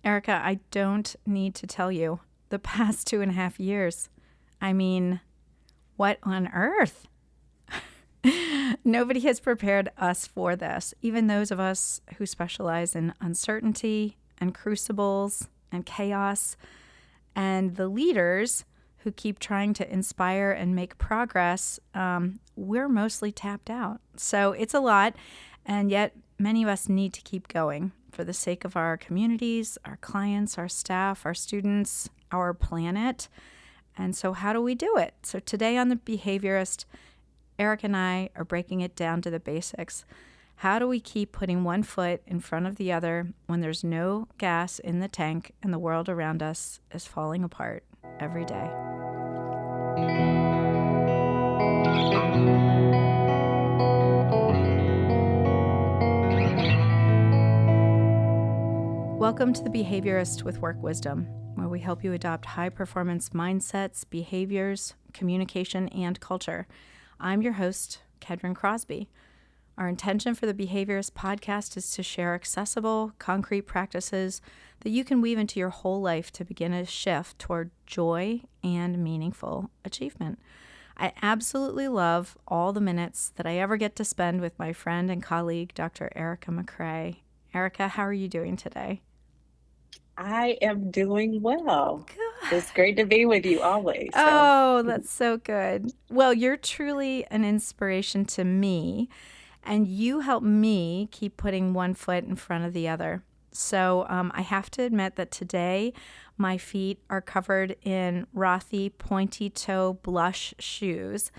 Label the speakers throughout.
Speaker 1: Erica, I don't need to tell you the past 2.5 years. I mean, what on earth? Nobody has prepared us for this, even those of us who specialize in uncertainty and crucibles and chaos, and the leaders who keep trying to inspire and make progress. We're mostly tapped out. So it's a lot, and yet many of us need to keep going for the sake of our communities, our clients, our staff, our students, our planet. And so how do we do it? So today on The Behaviorist, Eric and I are breaking it down to the basics. How do we keep putting one foot in front of the other when there's no gas in the tank and the world around us is falling apart every day? Welcome to The Behaviorist with Work Wisdom, where we help you adopt high-performance mindsets, behaviors, communication, and culture. I'm your host, Kedren Crosby. Our intention for the Behaviorist podcast is to share accessible, concrete practices that you can weave into your whole life to begin a shift toward joy and meaningful achievement. I absolutely love all the minutes that I ever get to spend with my friend and colleague, Dr. Erica McCray. Erica, how are you doing today?
Speaker 2: I am doing well.
Speaker 1: Good.
Speaker 2: It's great to be with you always. So,
Speaker 1: Oh, that's so good. Well, you're truly an inspiration to me, and you help me keep putting one foot in front of the other. So I have to admit that today my feet are covered in Rothy pointy toe blush shoes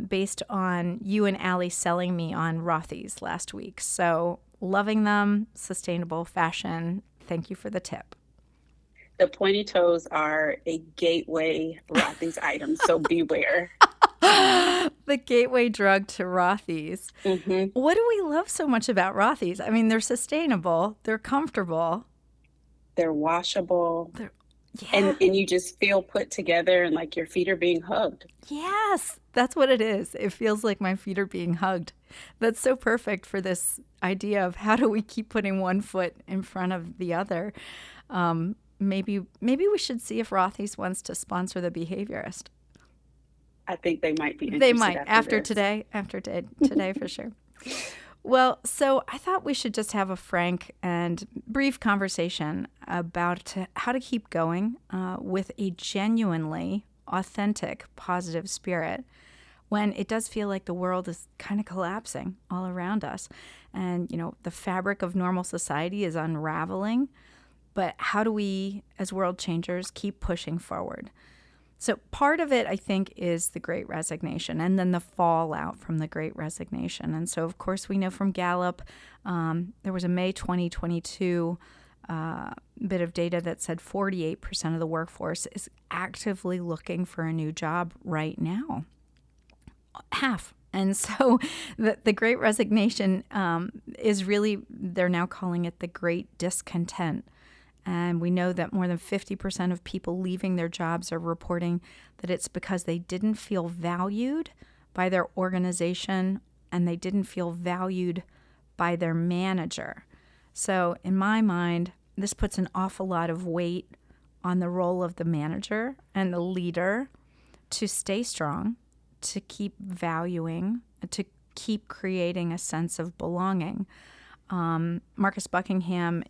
Speaker 1: based on you and Allie selling me on Rothy's last week. So loving them, sustainable fashion. Thank you for the tip.
Speaker 2: the pointy toes are a gateway Rothy's item, so beware.
Speaker 1: The gateway drug to Rothy's.
Speaker 2: hmm
Speaker 1: What do we love so much about Rothy's? I mean, they're sustainable, they're comfortable.
Speaker 2: They're washable,
Speaker 1: They're,
Speaker 2: and
Speaker 1: yeah,
Speaker 2: and you just feel put together and like your feet are being hugged.
Speaker 1: yes, that's what it is. It feels like my feet are being hugged. That's so perfect for this idea of how do we keep putting one foot in front of the other. Maybe we should see if Rothy's wants to sponsor the Behaviorist.
Speaker 2: I think they might be
Speaker 1: They
Speaker 2: interested
Speaker 1: might
Speaker 2: after this.
Speaker 1: after today for sure. Well, so I thought we should just have a frank and brief conversation about how to keep going with a genuinely authentic, positive spirit when it does feel like the world is kind of collapsing all around us. And, the fabric of normal society is unraveling. But how do we, as world changers, keep pushing forward? So part of it, I think, is the Great Resignation and then the fallout from the Great Resignation. And so, of course, we know from Gallup, there was a May 2022 bit of data that said 48% of the workforce is actively looking for a new job right now. Half. And so the Great Resignation is really, they're now calling it the Great Discontent. And we know that more than 50% of people leaving their jobs are reporting that it's because they didn't feel valued by their organization and they didn't feel valued by their manager. So in my mind, this puts an awful lot of weight on the role of the manager and the leader to stay strong, to keep valuing, to keep creating a sense of belonging. Marcus Buckingham,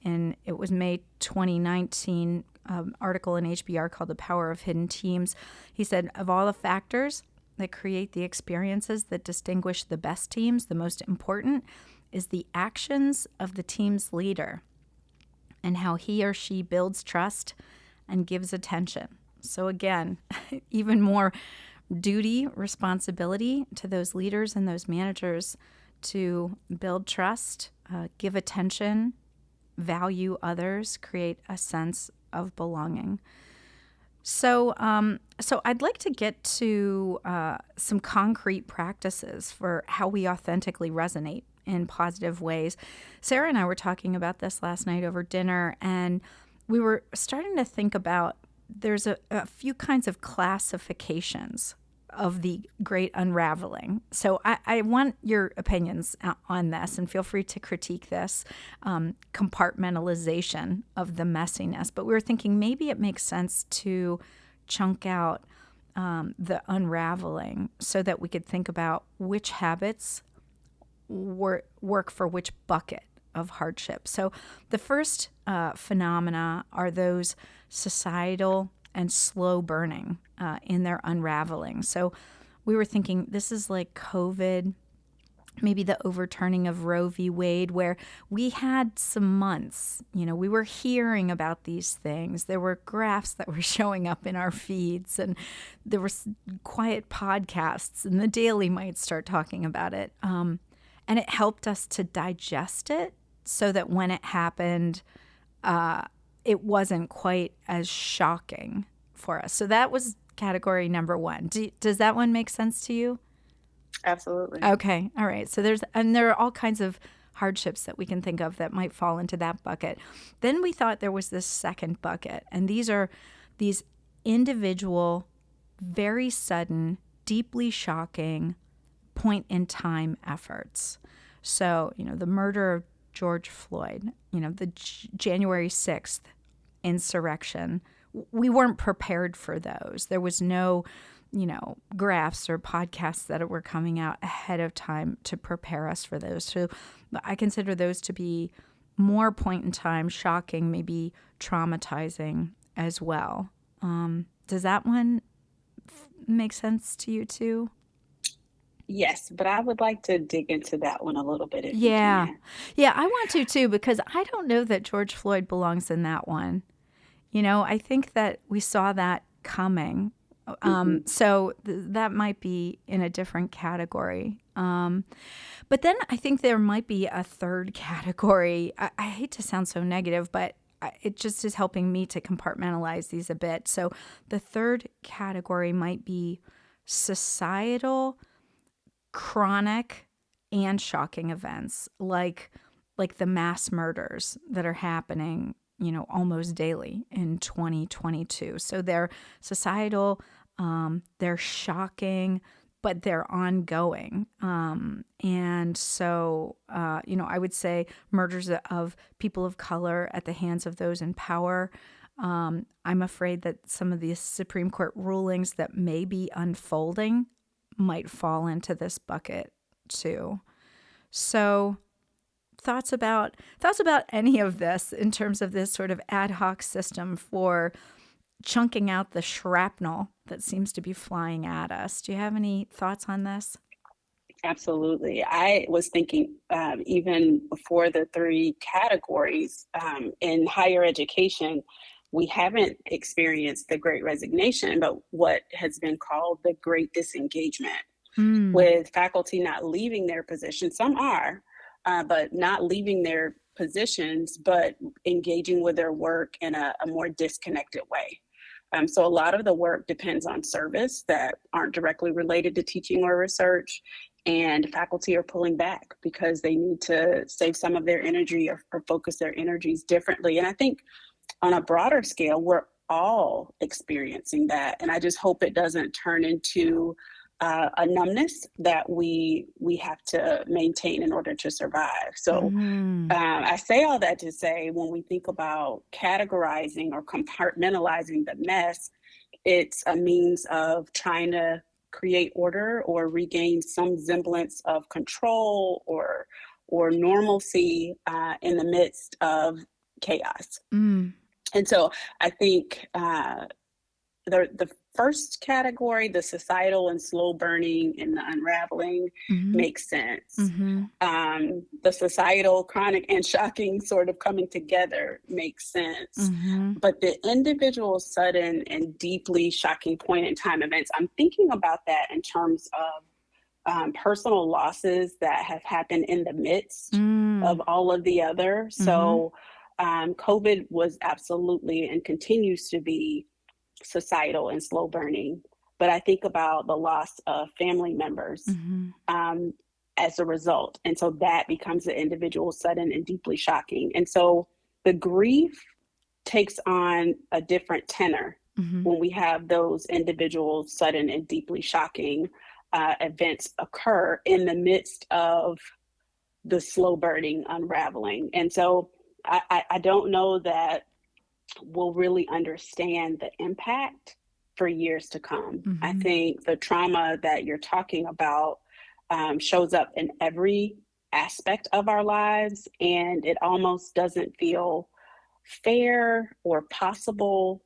Speaker 1: it was May 2019 article in HBR called The Power of Hidden Teams. He said, of all the factors that create the experiences that distinguish the best teams, the most important is the actions of the team's leader and how he or she builds trust and gives attention. So again, even more duty, responsibility to those leaders and those managers to build trust, give attention, value others, create a sense of belonging. So I'd like to get to some concrete practices for how we authentically resonate in positive ways. Sarah and I were talking about this last night over dinner, and we were starting to think about there's a few kinds of classifications of the great unraveling. So I want your opinions on this, and feel free to critique this compartmentalization of the messiness. But we were thinking maybe it makes sense to chunk out the unraveling so that we could think about which habits work for which bucket of hardship. So the first phenomena are those societal and slow burning in their unraveling. So we were thinking this is like COVID, maybe the overturning of Roe v. Wade, where we had some months, we were hearing about these things. There were graphs that were showing up in our feeds, and there were quiet podcasts, and the Daily might start talking about it. And it helped us to digest it so that when it happened, it wasn't quite as shocking for us. So that was category number one. Does that one make sense to you?
Speaker 2: Absolutely.
Speaker 1: Okay. All right. So there are all kinds of hardships that we can think of that might fall into that bucket. Then we thought there was this second bucket, and these are these individual, very sudden, deeply shocking point in time efforts. So, the murder of George Floyd, the January 6th insurrection, we weren't prepared for those. There was no, graphs or podcasts that were coming out ahead of time to prepare us for those. So I consider those to be more point in time, shocking, maybe traumatizing as well. Does that one make sense to you too?
Speaker 2: Yes, but I would like to dig into that one a little bit if you
Speaker 1: Yeah.
Speaker 2: can.
Speaker 1: Yeah, I want to too, because I don't know that George Floyd belongs in that one. I think that we saw that coming.
Speaker 2: Hmm.
Speaker 1: So that might be in a different category. But then I think there might be a third category. I hate to sound so negative, but it just is helping me to compartmentalize these a bit. So the third category might be societal, chronic, and shocking events like the mass murders that are happening, almost daily in 2022. So they're societal, they're shocking, but they're ongoing. And so, I would say murders of people of color at the hands of those in power. I'm afraid that some of the Supreme Court rulings that may be unfolding might fall into this bucket too. So thoughts about any of this in terms of this sort of ad hoc system for chunking out the shrapnel that seems to be flying at us. Do you have any thoughts on this?
Speaker 2: Absolutely. I was thinking even before the three categories in higher education, we haven't experienced the great resignation, but what has been called the great disengagement,
Speaker 1: Mm.
Speaker 2: with faculty not leaving their positions. Some are, but not leaving their positions, but engaging with their work in a more disconnected way. So a lot of the work depends on service that aren't directly related to teaching or research. And faculty are pulling back because they need to save some of their energy or focus their energies differently. And I think on a broader scale, we're all experiencing that. And I just hope it doesn't turn into a numbness that we have to maintain in order to survive. So
Speaker 1: Mm.
Speaker 2: I say all that to say when we think about categorizing or compartmentalizing the mess, it's a means of trying to create order or regain some semblance of control or normalcy in the midst of chaos.
Speaker 1: Mm.
Speaker 2: And so I think the first category, the societal and slow burning and the unraveling,
Speaker 1: Mm-hmm.
Speaker 2: makes sense.
Speaker 1: Mm-hmm.
Speaker 2: The societal, chronic, and shocking sort of coming together makes sense.
Speaker 1: Mm-hmm.
Speaker 2: But the individual, sudden, and deeply shocking point in time events, I'm thinking about that in terms of personal losses that have happened in the midst
Speaker 1: Mm.
Speaker 2: of all of the other.
Speaker 1: Mm-hmm.
Speaker 2: So, COVID was absolutely and continues to be societal and slow burning. But I think about the loss of family members
Speaker 1: Mm-hmm.
Speaker 2: um, as a result. And so that becomes the individual, sudden, and deeply shocking. And so the grief takes on a different tenor
Speaker 1: Hmm.
Speaker 2: when we have those individual, sudden, and deeply shocking events occur in the midst of the slow burning unraveling. And so I don't know that we'll really understand the impact for years to come. I
Speaker 1: Hmm.
Speaker 2: think the trauma that you're talking about shows up in every aspect of our lives, and it almost doesn't feel fair or possible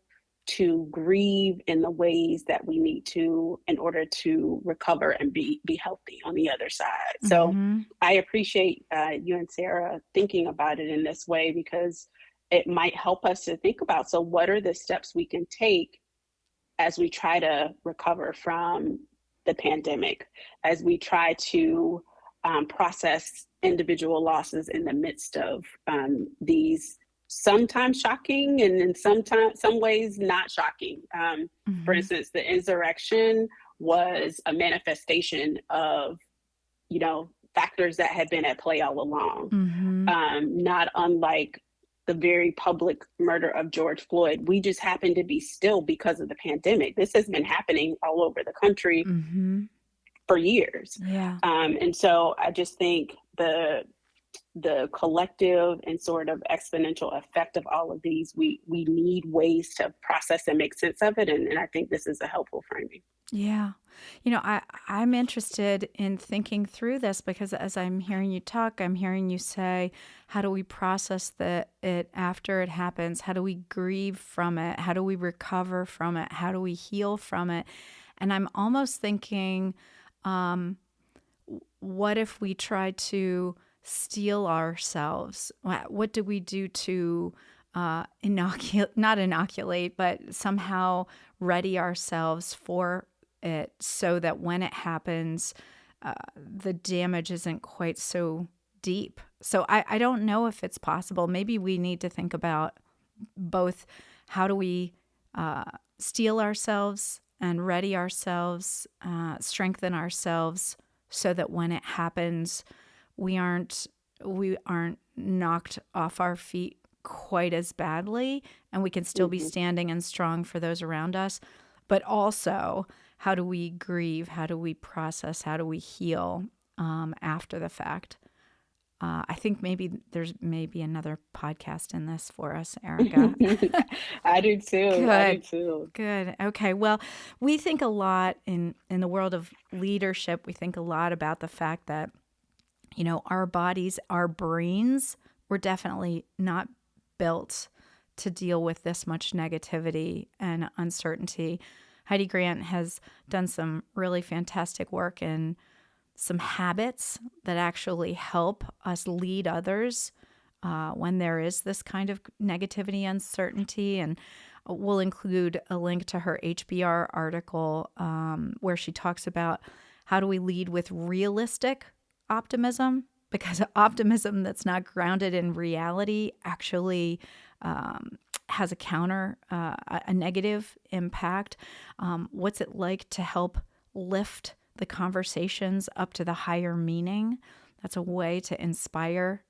Speaker 2: to grieve in the ways that we need to in order to recover and be healthy on the other side. So
Speaker 1: Hmm.
Speaker 2: I appreciate you and Sarah thinking about it in this way, because it might help us to think about, so what are the steps we can take as we try to recover from the pandemic, as we try to process individual losses in the midst of these sometimes shocking and in some ways not shocking. For
Speaker 1: Hmm.
Speaker 2: instance, the insurrection was a manifestation of, factors that had been at play all along.
Speaker 1: Hmm.
Speaker 2: Not unlike the very public murder of George Floyd. We just happen to be still because of the pandemic. This has been happening all over the country
Speaker 1: Hmm.
Speaker 2: for years.
Speaker 1: Yeah.
Speaker 2: And so I just think the collective and sort of exponential effect of all of these, we need ways to process and make sense of it. And I think this is a helpful framing.
Speaker 1: Yeah. I'm interested in thinking through this because as I'm hearing you talk, I'm hearing you say, how do we process it after it happens? How do we grieve from it? How do we recover from it? How do we heal from it? And I'm almost thinking, um, what if we try to steel ourselves? What do we do to not inoculate, but somehow ready ourselves for it so that when it happens, the damage isn't quite so deep? So I don't know if it's possible. Maybe we need to think about both how do we steel ourselves and ready ourselves, strengthen ourselves so that when it happens, we aren't knocked off our feet quite as badly, and we can still be
Speaker 2: Mm-hmm.
Speaker 1: standing and strong for those around us. But also, how do we grieve? How do we process? How do we heal after the fact? I think maybe there's maybe another podcast in this for us, Erica.
Speaker 2: I do too. I do
Speaker 1: Good.
Speaker 2: too.
Speaker 1: Good. Okay. Well, we think a lot in the world of leadership. We think a lot about the fact that, our bodies, our brains were definitely not built to deal with this much negativity and uncertainty. Heidi Grant has done some really fantastic work in some habits that actually help us lead others when there is this kind of negativity, uncertainty. And we'll include a link to her HBR article where she talks about how do we lead with realistic optimism, because optimism that's not grounded in reality actually has a negative impact. What's it like to help lift the conversations up to the higher meaning? That's a way to inspire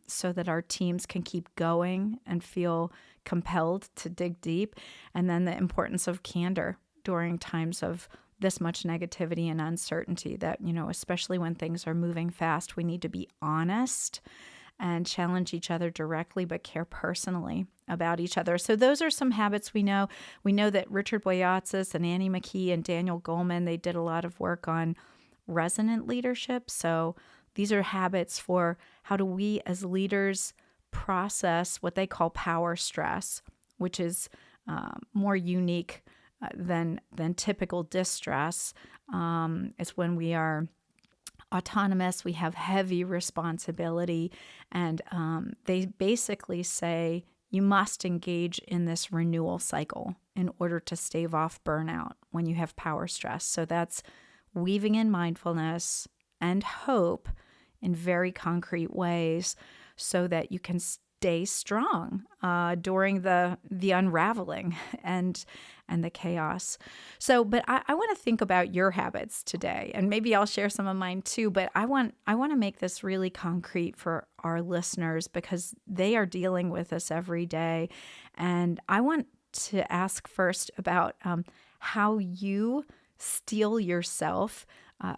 Speaker 1: so that our teams can keep going and feel compelled to dig deep. And then the importance of candor during times of this much negativity and uncertainty that, especially when things are moving fast, we need to be honest and challenge each other directly, but care personally about each other. So those are some habits we know. We know that Richard Boyatzis and Annie McKee and Daniel Goleman, they did a lot of work on resonant leadership. So these are habits for how do we as leaders process what they call power stress, which is more unique than typical distress. It's when we are autonomous, we have heavy responsibility, and they basically say you must engage in this renewal cycle in order to stave off burnout when you have power stress. So that's weaving in mindfulness and hope in very concrete ways so that you can stay strong during the unraveling and the chaos. So, but I want to think about your habits today, and maybe I'll share some of mine too. But I want to make this really concrete for our listeners because they are dealing with this every day, and I want to ask first about how you steel yourself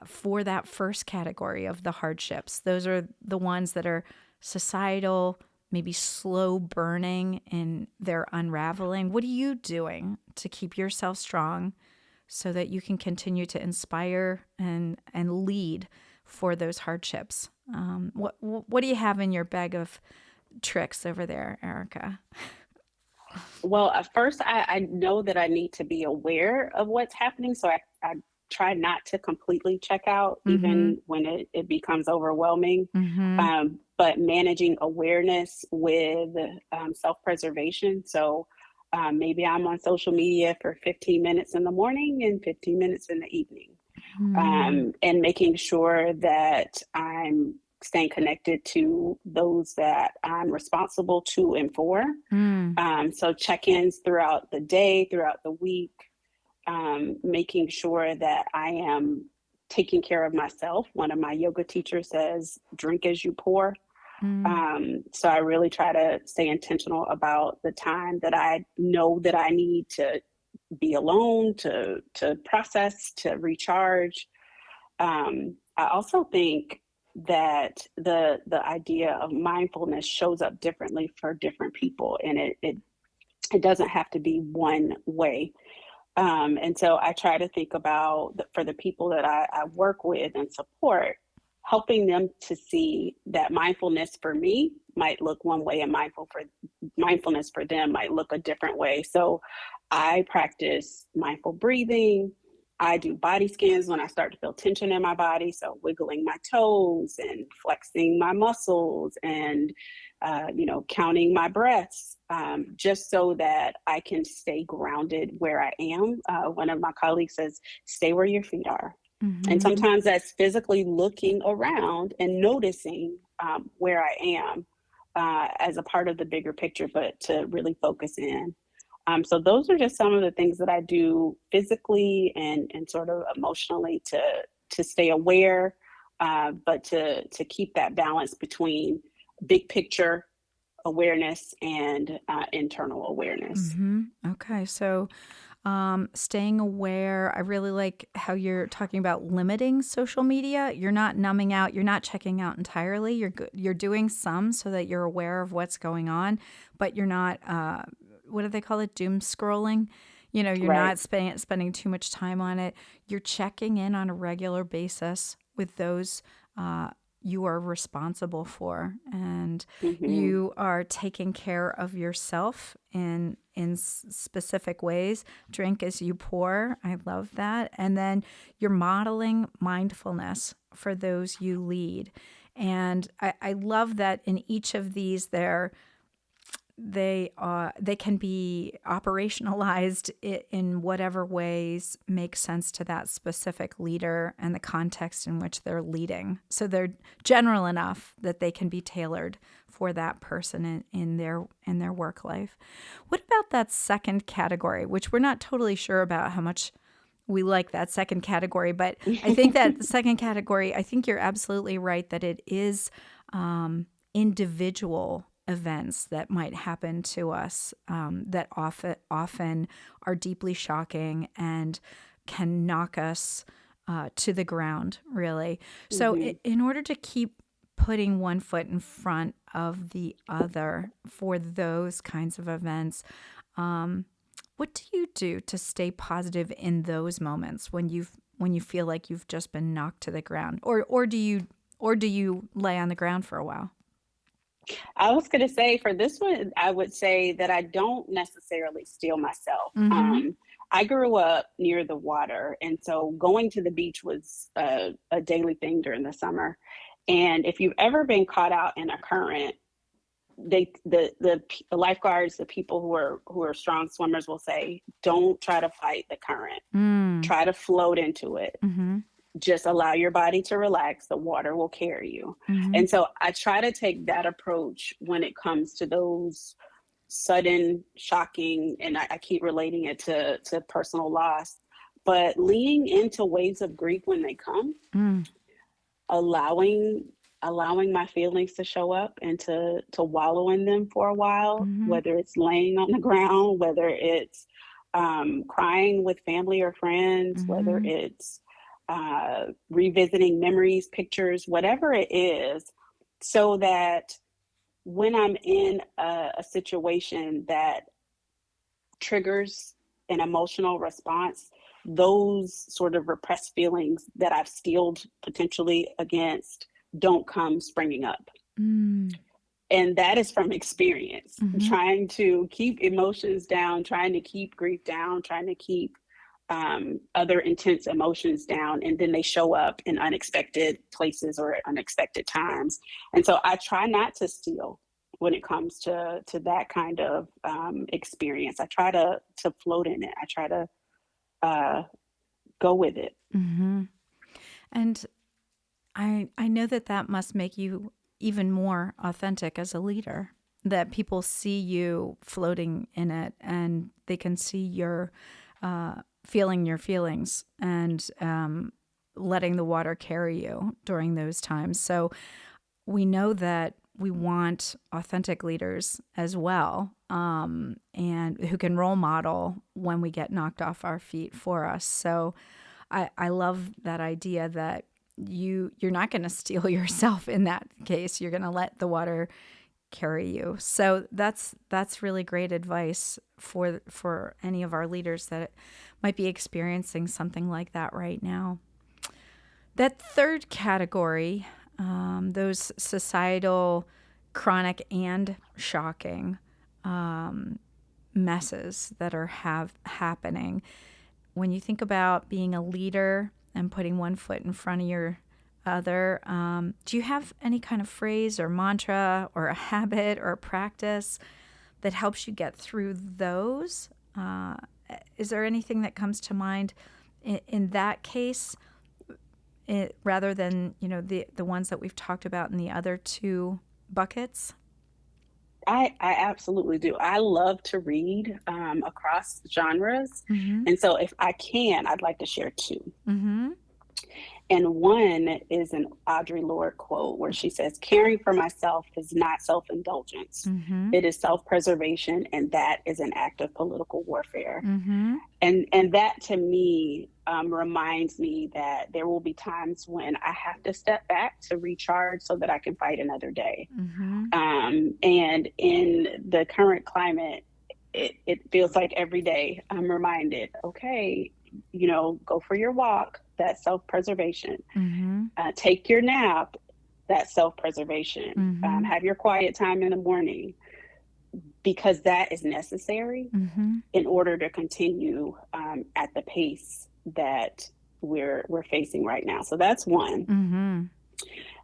Speaker 1: for that first category of the hardships. Those are the ones that are societal, maybe slow burning in their unraveling. What are you doing to keep yourself strong so that you can continue to inspire and lead for those hardships? What do you have in your bag of tricks over there, Erica?
Speaker 2: Well, at first, I know that I need to be aware of what's happening. So I try not to completely check out,
Speaker 1: Mm-hmm.
Speaker 2: even when it becomes overwhelming.
Speaker 1: Mm-hmm.
Speaker 2: But managing awareness with self preservation. So maybe I'm on social media for 15 minutes in the morning and 15 minutes in the evening,
Speaker 1: Mm-hmm.
Speaker 2: and making sure that I'm staying connected to those that I'm responsible to and for.
Speaker 1: Mm.
Speaker 2: So check-ins throughout the day, throughout the week, making sure that I am taking care of myself. One of my yoga teachers says, drink as you pour.
Speaker 1: Mm.
Speaker 2: So I really try to stay intentional about the time that I know that I need to be alone, to process, to recharge. I also think that the idea of mindfulness shows up differently for different people, and it doesn't have to be one way. And so I try to think about for the people that I work with and support, helping them to see that mindfulness for me might look one way and mindfulness for them might look a different way. So I practice mindful breathing. I do body scans when I start to feel tension in my body. So wiggling my toes and flexing my muscles and counting my breaths, just so that I can stay grounded where I am. One of my colleagues says, stay where your feet are. And
Speaker 1: Mm-hmm.
Speaker 2: sometimes that's physically looking around and noticing where I am as a part of the bigger picture, but to really focus in. So those are just some of the things that I do physically and sort of emotionally to stay aware, but to keep that balance between big picture awareness and internal awareness.
Speaker 1: Mm-hmm. Okay. So, staying aware. I really like how you're talking about limiting social media. You're not numbing out. You're not checking out entirely. You're doing some so that you're aware of what's going on, but you're not. What do they call it? Doom scrolling. You're
Speaker 2: Right.
Speaker 1: not spending too much time on it. You're checking in on a regular basis with those you are responsible for, and
Speaker 2: Hmm.
Speaker 1: you are taking care of yourself in specific ways. Drink as you pour. I love that. And then you're modeling mindfulness for those you lead. And I love that in each of these they can be operationalized in whatever ways make sense to that specific leader and the context in which they're leading. So they're general enough that they can be tailored for that person in their work life. What about that second category, which we're not totally sure about how much we like that second category, but I think that the second category, I think you're absolutely right that it is individual events that might happen to us that often are deeply shocking and can knock us to the ground, really. So,
Speaker 2: Hmm.
Speaker 1: in order to keep putting one foot in front of the other for those kinds of events, what do you do to stay positive in those moments when you feel like you've just been knocked to the ground, or do you lay on the ground for a while?
Speaker 2: I was going to say for this one, I would say that I don't necessarily steel myself.
Speaker 1: Mm-hmm.
Speaker 2: I grew up near the water, and so going to the beach was a daily thing during the summer. And if you've ever been caught out in a current, the lifeguards, the people who are strong swimmers will say, don't try to fight the current.
Speaker 1: Mm.
Speaker 2: Try to float into it.
Speaker 1: Mm-hmm.
Speaker 2: Just allow your body to relax. The water will carry you.
Speaker 1: Mm-hmm.
Speaker 2: And so I try to take that approach when it comes to those sudden, shocking, and I keep relating it to personal loss, but leaning into waves of grief when they come,
Speaker 1: Mm.
Speaker 2: allowing allowing my feelings to show up and to wallow in them for a while,
Speaker 1: Mm-hmm.
Speaker 2: whether it's laying on the ground, whether it's crying with family or friends, whether
Speaker 1: Mm-hmm.
Speaker 2: it's revisiting memories, pictures, whatever it is, so that when I'm in a situation that triggers an emotional response, those sort of repressed feelings that I've steeled potentially against don't come springing up.
Speaker 1: Mm-hmm.
Speaker 2: And that is from experience,
Speaker 1: Mm-hmm.
Speaker 2: trying to keep emotions down, trying to keep grief down, trying to keep other intense emotions down, and then they show up in unexpected places or at unexpected times. And so I try not to steal when it comes to that kind of experience. I try to float in it. I try to uh, go with it.
Speaker 1: Mm-hmm. And I know that that must make you even more authentic as a leader, that people see you floating in it and they can see your feeling your feelings and letting the water carry you during those times. So we know that we want authentic leaders as well, and who can role model when we get knocked off our feet for us. So I love that idea that you're not going to steal yourself in that case. You're going to let the water carry you. So that's really great advice for any of our leaders that might be experiencing something like that right now. That third category, those societal, chronic, and shocking messes that are happening. When you think about being a leader and putting one foot in front of your other, do you have any kind of phrase or mantra or a habit or a practice that helps you get through those? Is there anything that comes to mind in that case, rather than the ones that we've talked about in the other two buckets?
Speaker 2: I absolutely do. I love to read across genres.
Speaker 1: Mm-hmm.
Speaker 2: And so if I can, I'd like to share two.
Speaker 1: Mm-hmm.
Speaker 2: And one is an Audre Lorde quote where she says, "Caring for myself is not self indulgence,
Speaker 1: Mm-hmm.
Speaker 2: it is self preservation, and that is an act of political warfare."
Speaker 1: Mm-hmm.
Speaker 2: And that to me reminds me that there will be times when I have to step back to recharge so that I can fight another day.
Speaker 1: Mm-hmm.
Speaker 2: And in the current climate, it feels like every day I'm reminded, okay, go for your walk, that's self preservation.
Speaker 1: Mm-hmm.
Speaker 2: Take your nap, that's self preservation.
Speaker 1: Mm-hmm.
Speaker 2: Have your quiet time in the morning, because that is necessary
Speaker 1: Mm-hmm.
Speaker 2: in order to continue at the pace that we're facing right now. So that's one.
Speaker 1: Mm-hmm.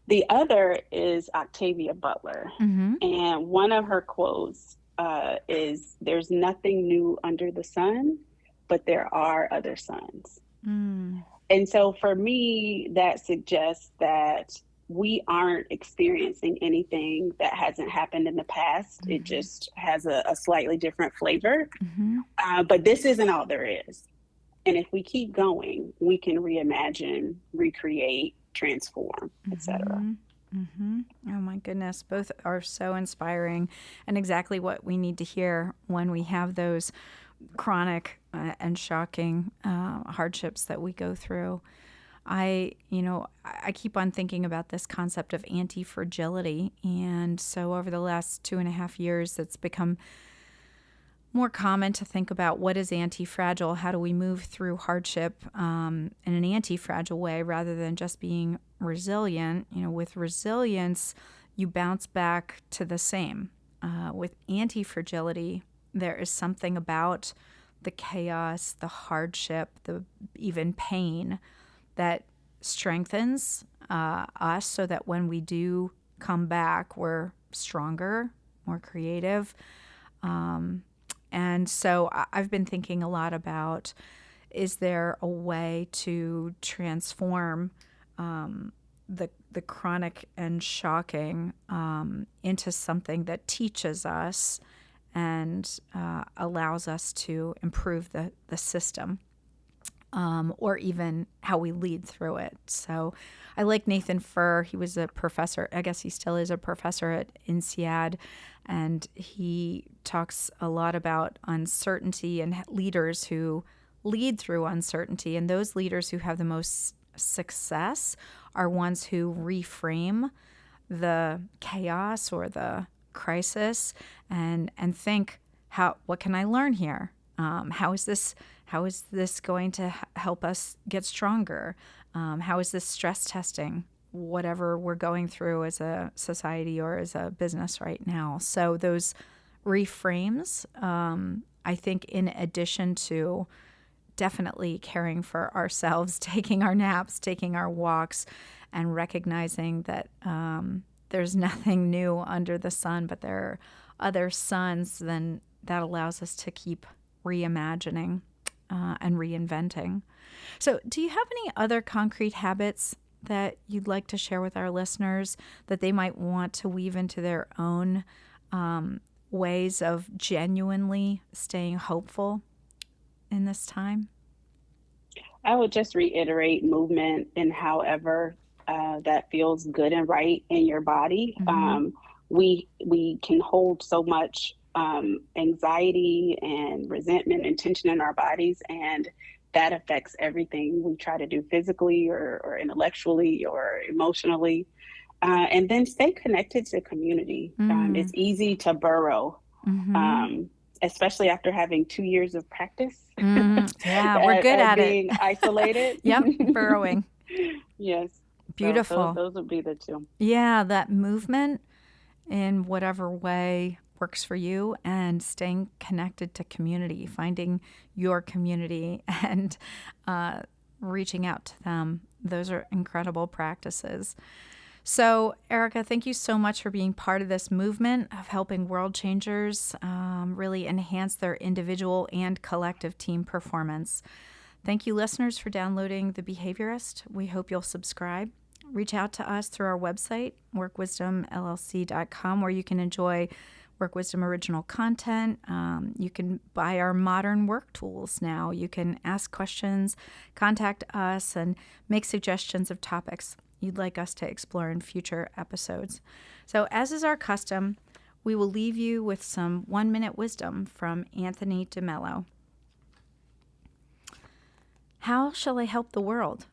Speaker 2: The other is Octavia Butler.
Speaker 1: Mm-hmm.
Speaker 2: And one of her quotes is, "There's nothing new under the sun, but there are other suns."
Speaker 1: Mm.
Speaker 2: And so for me, that suggests that we aren't experiencing anything that hasn't happened in the past. It
Speaker 1: Mm-hmm.
Speaker 2: just has a slightly different flavor.
Speaker 1: Mm-hmm.
Speaker 2: But this isn't all there is. And if we keep going, we can reimagine, recreate, transform, etc.
Speaker 1: Mm-hmm. Mm-hmm. Oh my goodness. Both are so inspiring and exactly what we need to hear when we have those chronic and shocking hardships that we go through. I keep on thinking about this concept of anti-fragility. And so over the last 2.5 years, it's become more common to think about what is anti-fragile, how do we move through hardship in an anti-fragile way rather than just being resilient. With resilience, you bounce back to the same. With anti-fragility, there is something about the chaos, the hardship, the even pain that strengthens us so that when we do come back, we're stronger, more creative. And so I've been thinking a lot about, is there a way to transform the chronic and shocking into something that teaches us and allows us to improve the system? or even how we lead through it. So I like Nathan Furr. He was a professor. I guess he still is a professor at INSEAD. And he talks a lot about uncertainty and leaders who lead through uncertainty. And those leaders who have the most success are ones who reframe the chaos or the crisis and think, what can I learn here? How is this going to help us get stronger? How is this stress testing whatever we're going through as a society or as a business right now? So those reframes, I think, in addition to definitely caring for ourselves, taking our naps, taking our walks, and recognizing that there's nothing new under the sun, but there are other suns, then that allows us to keep reimagining and reinventing. So do you have any other concrete habits that you'd like to share with our listeners that they might want to weave into their own ways of genuinely staying hopeful in this time?
Speaker 2: I would just reiterate movement in however that feels good and right in your body.
Speaker 1: Mm-hmm.
Speaker 2: We can hold so much anxiety and resentment and tension in our bodies, and that affects everything we try to do physically or intellectually or emotionally. And then stay connected to community. It's easy to burrow,
Speaker 1: Mm-hmm.
Speaker 2: um, especially after having 2 years of practice
Speaker 1: Yeah, we're good
Speaker 2: at
Speaker 1: at it.
Speaker 2: being isolated.
Speaker 1: Yep, burrowing.
Speaker 2: Yes. So
Speaker 1: Beautiful.
Speaker 2: those would be the two.
Speaker 1: Yeah, that movement in whatever way works for you and staying connected to community, finding your community and reaching out to them. Those are incredible practices. So, Erica, thank you so much for being part of this movement of helping world changers really enhance their individual and collective team performance. Thank you, listeners, for downloading The Behaviorist. We hope you'll subscribe. Reach out to us through our website, workwisdomllc.com, where you can enjoy Work Wisdom original content. You can buy our modern work tools now. You can ask questions, contact us, and make suggestions of topics you'd like us to explore in future episodes. So, as is our custom, we will leave you with some 1-minute wisdom from Anthony DeMello. How shall I help the world?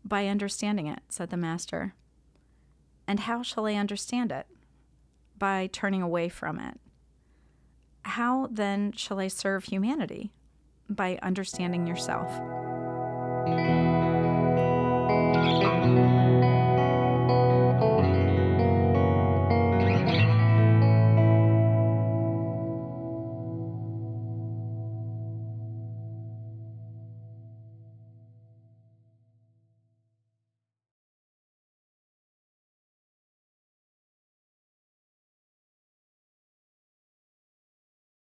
Speaker 1: By understanding it, said the master. And how shall I understand it? By turning away from it. How then shall I serve humanity? By understanding yourself.